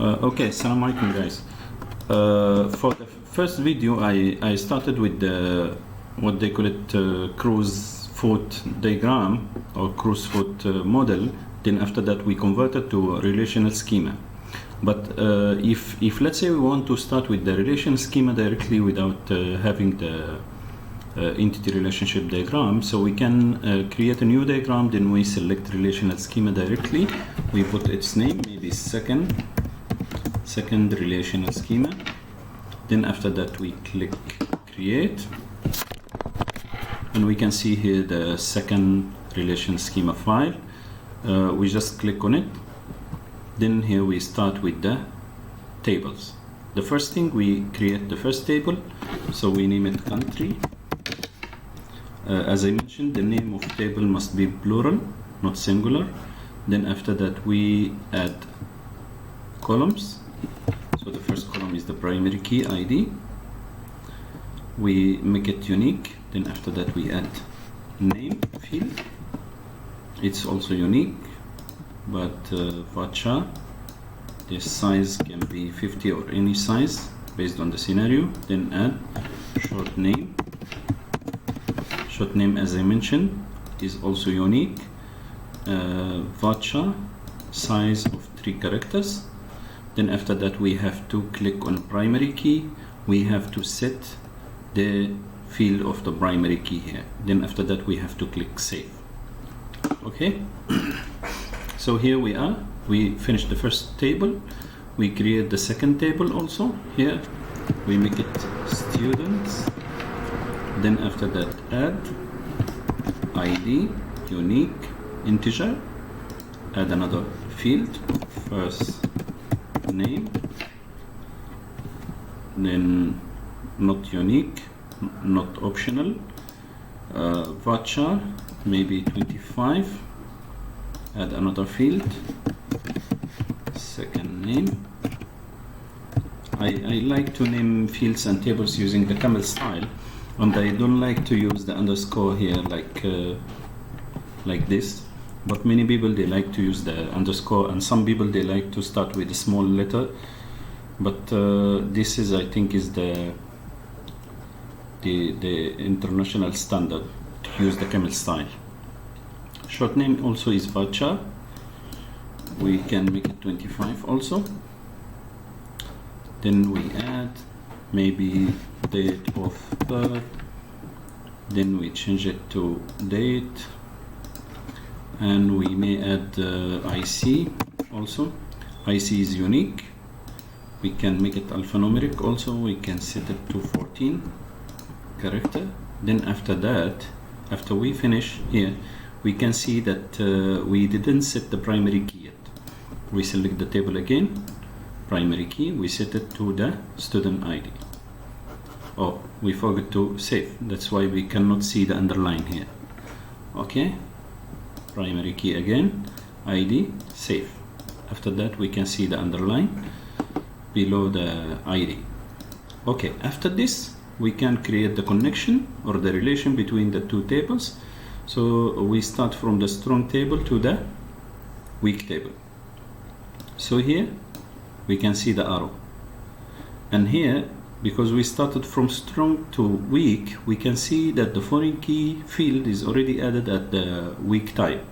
Okay, assalamu alaikum guys. For the first video I started with the what they call it cruise foot diagram or cruise foot model. Then after that we converted to a relational schema. But if let's say we want to start with the relational schema directly without having the entity relationship diagram, so we can create a new diagram. Then we select relational schema directly. We put its name, maybe second relational schema. Then after that we click create, and we can see here the second relational schema file. We just click on it. Then here we start with the tables. The first thing, we create the first table, so we name it country. As I mentioned, the name of table must be plural, not singular. Then after that we add columns. So the first column is the primary key ID. We make it unique. Then after that we add name field. It's also unique, but varchar, this size can be 50 or any size based on the scenario. Then add short name. Short name, as I mentioned, is also unique. Varchar, size of 3 characters. Then after that we have to click on primary key. We have to set the field of the primary key here. Then after that we have to click save. Okay. So here we are. We finished the first table. We create the second table also. Here we make it students. Then after that add ID, unique, integer. Add another field, first name. Then not unique, not optional. Varchar, maybe 25. Add another field, second name. I like to name fields and tables using the camel style, and I don't like to use the underscore here like this. But many people, they like to use the underscore, and some people they like to start with a small letter. But this is, I think, is the international standard to use the camel style. Short name also is varchar. We can make it 25 also. Then we add maybe date of birth. Then we change it to date, and we may add IC also. IC is unique. We can make it alphanumeric also. We can set it to 14 character. Then after that, after we finish here, we can see that we didn't set the primary key yet. We select the table again, primary key, we set it to the student ID. Oh, we forgot to save. That's why we cannot see the underline here. Okay, primary key again, ID, save. After that we can see the underline below the ID. Okay, after this we can create the connection or the relation between the two tables. So we start from the strong table to the weak table. So here we can see the arrow, and here, because we started from strong to weak, we can see that the foreign key field is already added at the weak type.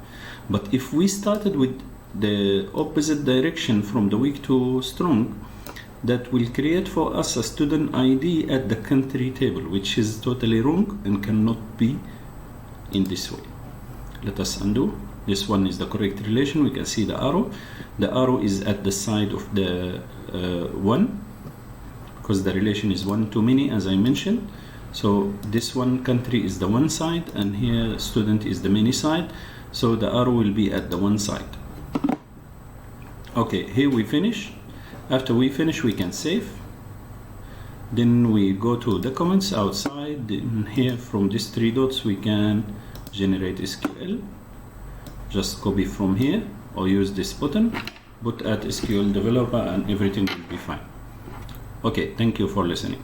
But if we started with the opposite direction from the weak to strong, that will create for us a student ID at the country table, which is totally wrong and cannot be in this way. Let us undo. This one is the correct relation. We can see the arrow. The arrow is at the side of the 1, because the relation is 1 to many, as I mentioned. So this one country is the one side, and here student is the many side. So the arrow will be at the one side. Okay, here we finish. After we finish, we can save. Then we go to the comments outside. Then here from these 3 dots we can generate SQL. Just copy from here or use this button, put at SQL developer, and everything will be fine. Okay, thank you for listening.